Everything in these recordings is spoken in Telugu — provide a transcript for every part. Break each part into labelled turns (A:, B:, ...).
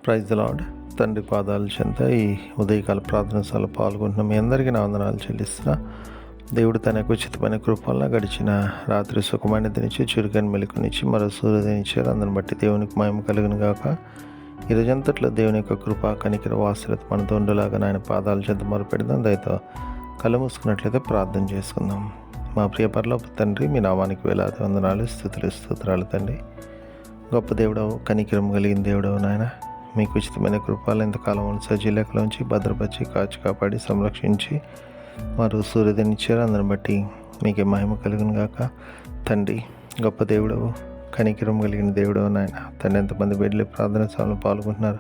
A: Praise the lord. తండ్రి పాదాల చెంత ఈ ఉదయకాల ప్రార్థనశాలలో పాల్గొంటున్న మీ అందరికీ నా వందనాలు చెల్లిస్తున్నా. దేవుడు తన యొక్క ఉచితమైన కృపల్లో గడిచిన రాత్రి సుఖమైనదినిచ్చి చురుకైన మెలుకునిచ్చి మరో సూర్యోదయనిచ్చారు. అందరిని బట్టి దేవునికి మహిమ కలుగును గాక. ఈ రోజంతట్లో దేవుని యొక్క కృప కనికర వాత్సల్యత మనతో ఉండేలాగా ఆయన పాదాల చెంత మొరపెడదాం. దయతో కళ్ళు మూసుకున్నట్లయితే ప్రార్థన చేసుకుందాం. మా ప్రియ పరలోకపు తండ్రి, మీ నామానికి వేలాది వందనాలు, స్తోత్రాలు తండ్రి. గొప్ప దేవుడవు, కనికరం కలిగిన దేవుడవు నాయన. మీకు ఉచితమైన కృపాలు ఇంతకాలం సజీలకలోంచి భద్రపరిచి కాచి కాపాడి సంరక్షించి మరో సూర్యోదయనిచ్చారు. అందరిని బట్టి మీకే మహిమ కలుగును గాక. తండ్రి, గొప్ప దేవుడవు, కనికరం కలిగిన దేవుడవు నాయన. తండ్రి, ఎంతమంది బిడ్డలు ప్రార్థన సభలో పాల్గొంటున్నారు,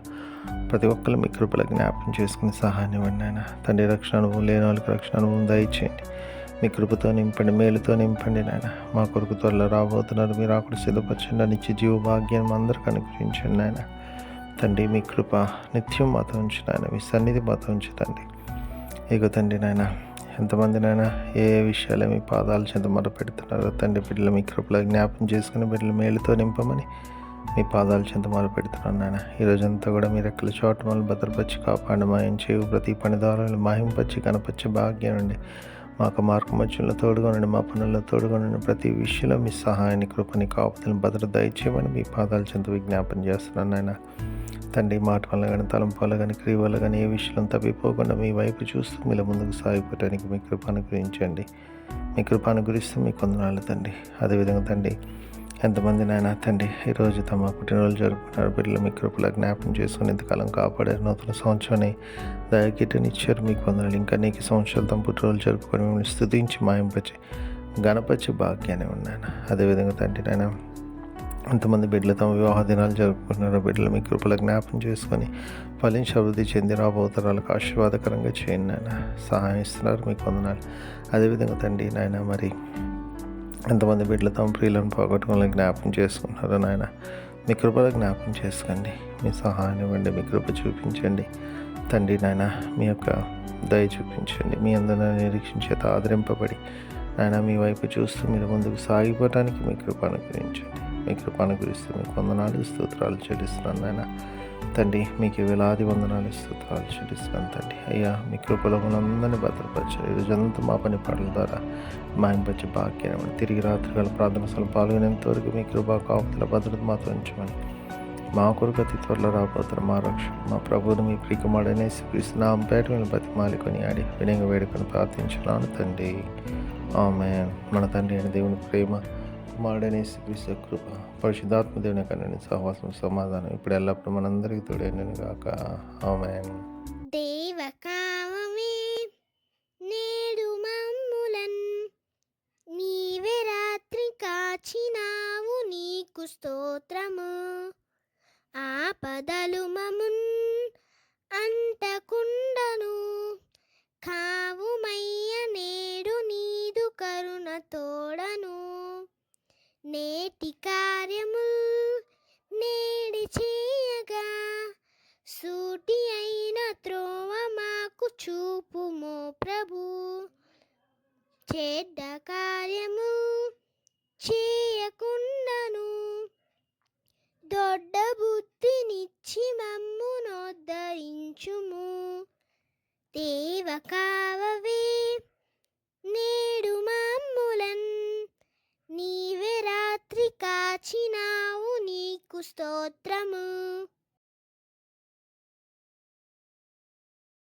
A: ప్రతి ఒక్కరు మీ కృపల జ్ఞాపకం చేసుకుని సహాయాన్ని ఇవ్వండి నాయన. తండ్రి, రక్షణ అనుభవం లేని వాళ్ళకి రక్షణ అనుభవం దయచేయండి. మీ కృపతో నింపండి, మేలుతో నింపండి నాయన. మా కొరకు త్వరలో రాబోతున్నారు, మీరు అక్కడ సిద్ధపరచండి. నిత్య జీవ భాగ్యాన్ని అందరికీ అనుగ్రహించండి నాయన. తండ్రి, మీ కృప నిత్యం మాతో ఉంచు నాయన. మీ సన్నిధి మాతో ఉంచు తండ్రి. ఇగో తండ్రి నాయన, ఎంతమంది నాయన ఏ విషయాలు మీ పాదాల చెంత మొర పెడుతున్నారో తండ్రి, బిడ్డలు మీ కృపలో జ్ఞాపకం చేసుకుని బిడ్డలు మేలుతో నింపమని మీ పాదాల చెంత మొర పెడుతున్నాను నాయన. ఈరోజంతా కూడా మీరు ఎక్కల చోట మళ్ళీ భద్రపరిచి కాపాడి మాయం చేయు. ప్రతి పని ద్వారా మాహింపచ్చి కనపచ్చి భాగ్యం నుండి మాకు మార్గ మధ్యలో తోడుగా ఉండండి. మా పనుల్లో తోడుగా ఉండండి. ప్రతి విషయంలో మీ సహాయాన్ని, కృపని, కాపుదలను భద్రత దయచేయమని మీ పాదాల చెంత విజ్ఞాపన చేస్తున్నాను నాయన. తండ్రి, మాట వల్ల కానీ, తలంపు వల్ల కానీ, క్రియ వల్ల కానీ ఏ విషయంలో తప్పిపోకుండా మీ వైపు చూస్తూ మీలో ముందుకు సాగిపోవడానికి మీ కృప అనుగ్రహించండి. మీ కృప అనుగ్రహిస్తూ మీకు వందనాలు తండ్రి. అదేవిధంగా తండ్రి, ఎంతమంది నాయన తండ్రి ఈరోజు తమ పుట్టినరోజు జరుపుకున్నారు, బిడ్డలు మీ కృపలో జ్ఞాపకం చేసుకుని ఇంతకాలం కాపాడారు. నూతన సంవత్సరాన్ని దయగిట్టనిచ్చారు, మీకు వందనాలు. ఇంకా నీకు సంవత్సరాలు తమ పుట్టినరోజు జరుపుకొని మిమ్మల్ని స్తుతించి మాయింపచ్చి గణపచ్చి భాగ్యాన్ని ఉన్నాయన. అదేవిధంగా తండ్రి నాయన, ఎంతమంది బిడ్డలు తమ వివాహ దినాలు జరుపుకుంటున్నారో, బిడ్డలు మీ కృపలో జ్ఞాపకం చేసుకొని ఫలించి అభివృద్ధి చెంది రాబోతరాలకు ఆశీర్వాదకరంగా చేయండి నాయన. సహాయం ఇస్తున్నారు, మీకు వందనాలు. అదేవిధంగా తండ్రి నాయన, మరి ఎంతమంది బిడ్డలు తమ ప్రియులను పోగొట్టుకోవాలని జ్ఞాపకం చేసుకుంటున్నారో నాయన, మీ కృపలో జ్ఞాపకం చేసుకోండి. మీ సహాయం ఇవ్వండి, మీ కృప చూపించండి తండ్రి నాయన. మీ యొక్క దయ చూపించండి. మీ అందరిని నిరీక్షించేత ఆదరింపబడి నాయన మీ వైపు చూస్తూ మీరు ముందుకు సాగిపోవడానికి మీ కృప అనుగ్రహించండి. మీ కృప అనుగ్రహిస్తూ మీకు వందనాలు, స్తోత్రాలు చెల్లిస్తున్నాను నాయన. తండ్రి, మీకు వేలాది వందనాలు, స్తోత్రాలు చెల్లిస్తున్నాను తండ్రి. అయ్యా, మీ కృపలో మనందరినీ భద్రపరచాలి. ఈరోజంతా మా పని పాటల ద్వారా మాయింపచ్చి భాగ్యాన్ని తిరిగి రాత్రికాల ప్రార్థనలు పాల్గొనేంతవరకు మీ కృపా కాపుదల భద్రత మాతో ఉంచమని మా కొరకు అతి త్వరలో రాబోతున్న మా రక్షణ మా ప్రభువుని మీ ప్రియకుమారుడైన యేసుక్రీస్తు నామమున పేరిట మిమ్మల్ని బతిమాలుకొని ఆడి వినయంగా వేడుకొని ప్రార్థించున్నాను తండ్రి. ఆమేన్. మన తండ్రి అయిన దేవుని ప్రేమ, కుమారుడైన యేసుక్రీస్తు కృప, పరిశుద్ధాత్మ దేవుని కన్నా సహవాసం, సమాధానం ఇప్పుడు ఎల్లప్పుడూ మనందరికీ తోడైనను గాక. ఆమేన్.
B: దేవకామమే నేడు మమ్ములన్ నీవే రాత్రి కాచినావు, నీకు స్తోత్రము. ఆపదలు మమున్ అంటకుండను కావుమయ్య, నేడు నీదు కరుణ తోడను. నేటి కార్యముల్ నేడి చేయగా సూటి అయిన త్రోవ మాకు చూపుమో ప్రభు. చెడ్డ కార్యము చేయకుండాను దొడ్డ బుద్ధినిచ్చి మమ్మునోద్ధరించుము. దేవ కావవే నేడు మమ్ములన్ నీవే రాత్రి కాచినావు, నీకు స్తోత్రము.